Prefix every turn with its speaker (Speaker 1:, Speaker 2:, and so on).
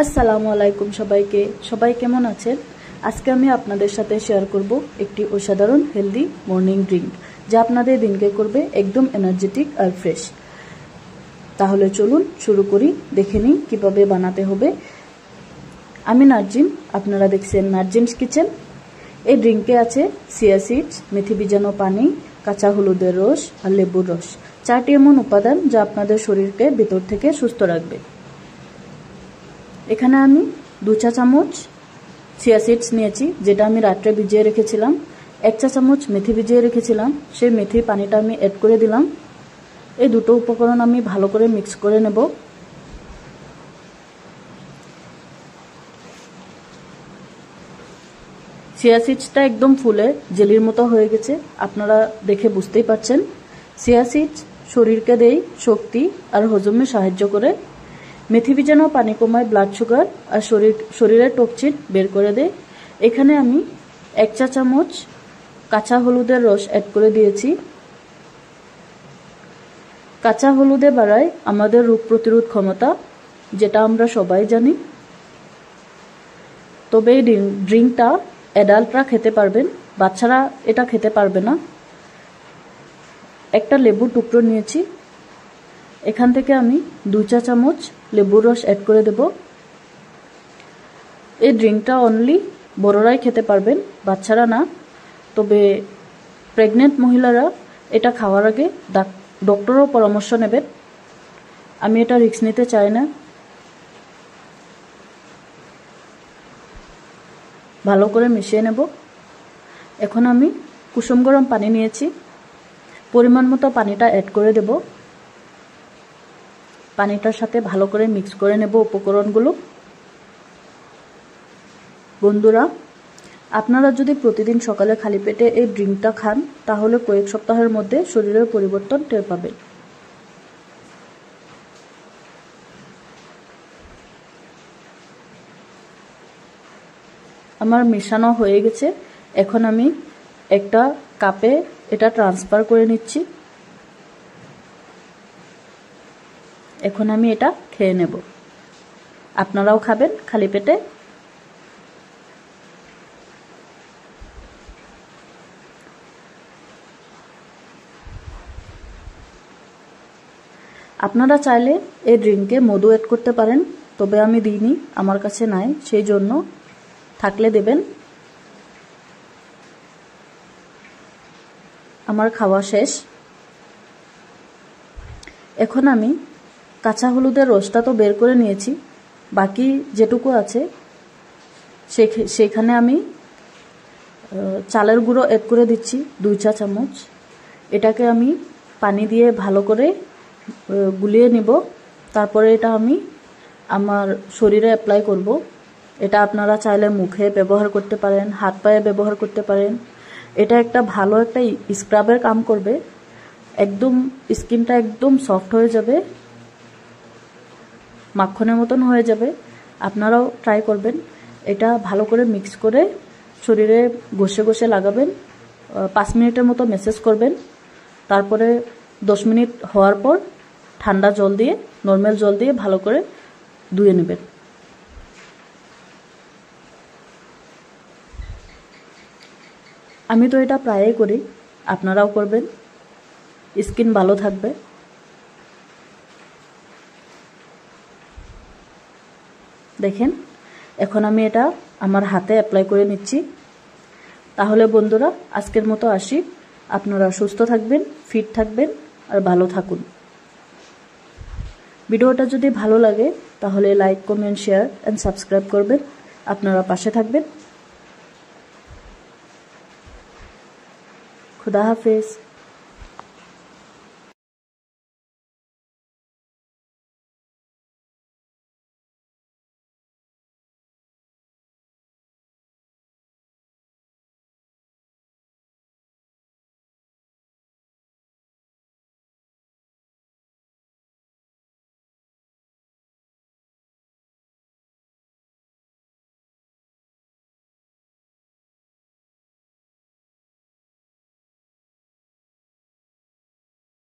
Speaker 1: আসসালামু আলাইকুম সবাইকে। সবাই কেমন আছেন? আজকে আমি আপনাদের সাথে শেয়ার করব একটি অসাধারণ হেলদি মর্নিং ড্রিঙ্ক, যা আপনাদের দিনকে করবে একদম এনার্জেটিক আর ফ্রেশ। তাহলে চলুন শুরু করি, দেখে নিই কীভাবে বানাতে হবে। আমি নার্জিম, আপনারা দেখছেন নার্জিমস কিচেন। এই ড্রিঙ্কে আছে চিয়া সিডস, মেথি ভিজানো পানি, কাঁচা হলুদের রস আর লেবুর রস, 4টি এমন উপাদান যা আপনাদের শরীরকে ভেতর থেকে সুস্থ রাখবে। এখানে আমি 2 চা চামচ চিয়া সিডস নিয়েছি, যেটা আমি রাত্রে ভিজিয়ে রেখেছিলাম। 1 চা চামচ মেথি ভিজিয়ে রেখেছিলাম, সেই মেথির পানিটা আমি অ্যাড করে দিলাম। এই দুটো উপকরণ আমি ভালো করে মিক্স করে নেব। চিয়া সিডসটা একদম ফুলে জেলির মতো হয়ে গেছে, আপনারা দেখে বুঝতেই পারছেন। চিয়া সিডস শরীরকে দেয় শক্তি আর হজমে সাহায্য করে। মেথি ভিজানো পানি কমায় ব্লাড সুগার আর শরীরের টক্সিন বের করে দেয়। এখানে আমি 1 চা চামচ কাঁচা হলুদের রস অ্যাড করে দিয়েছি। কাঁচা হলুদে বাড়ায় আমাদের রোগ প্রতিরোধ ক্ষমতা, যেটা আমরা সবাই জানি। তবে এই ড্রিঙ্কটা অ্যাডাল্টরা খেতে পারবেন, বাচ্চারা এটা খেতে পারবে না। একটা লেবুর টুকরো নিয়েছি, এখান থেকে আমি 2 চা চামচ লেবুর রস অ্যাড করে দেব। এই ড্রিঙ্কটা অনলি বড়রাই খেতে পারবেন, বাচ্চারা না। তবে প্রেগনেন্ট মহিলারা এটা খাওয়ার আগে ডক্টরও পরামর্শ নেবেন। আমি এটা রিস্ক নিতে চাই না। ভালো করে মিশিয়ে নেব। এখন আমি কুসুম গরম পানি নিয়েছি, পরিমাণ মতো পানিটা অ্যাড করে দেব। পানিটার সাথে ভালো করে মিক্স করে নেব উপকরণগুলো। বন্ধুরা, আপনারা যদি প্রতিদিন সকালে খালি পেটে এই ড্রিঙ্কটা খান, তাহলে কয়েক সপ্তাহের মধ্যে শরীরের পরিবর্তন টের পাবেন। আমার মেশানো হয়ে গেছে, এখন আমি একটা কাপে এটা ট্রান্সফার করে নিচ্ছি। এখন আমি এটা খেয়ে নেব। আপনারাও খাবেন খালি পেটে। আপনারা চাইলে এই ড্রিঙ্কে মধু অ্যাড করতে পারেন, তবে আমি দিইনি, আমার কাছে নাই, সেই জন্য থাকলে দেবেন। আমার খাওয়া শেষ। এখন আমি কাঁচা হলুদের রসটা তো বের করে নিয়েছি, বাকি যেটুকু আছে সেখানে আমি চালের গুঁড়ো অ্যাড করে দিচ্ছি 2 চা চামচ। এটাকে আমি পানি দিয়ে ভালো করে গুলিয়ে নিব। তারপরে এটা আমি আমার শরীরে অ্যাপ্লাই করব। এটা আপনারা চাইলে মুখে ব্যবহার করতে পারেন, হাত পায়ে ব্যবহার করতে পারেন। এটা একটা ভালো একটা স্ক্রাবের কাম করবে, একদম স্কিনটা একদম সফট হয়ে যাবে, মাখনের মতন হয়ে যাবে। আপনারাও ট্রাই করবেন। এটা ভালো করে মিক্স করে শরীরে ঘষে ঘষে লাগাবেন। 5 মিনিটের মতো ম্যাসেজ করবেন। তারপরে 10 মিনিট হওয়ার পর ঠান্ডা জল দিয়ে, নর্মাল জল দিয়ে ভালো করে ধুয়ে নেবেন। আমি তো এটা প্রায়ই করি, আপনারাও করবেন, স্কিন ভালো থাকবে। দেখেন, এখন আমি এটা আমার হাতে অ্যাপ্লাই করে নিচ্ছি। তাহলে বন্ধুরা, আজকের মতো আসি। আপনারা সুস্থ থাকবেন, ফিট থাকবেন আর ভালো থাকুন। ভিডিওটা যদি ভালো লাগে তাহলে like, comment, share and subscribe করবেন। আপনারা পাশে থাকবেন। খুদা হাফেজ।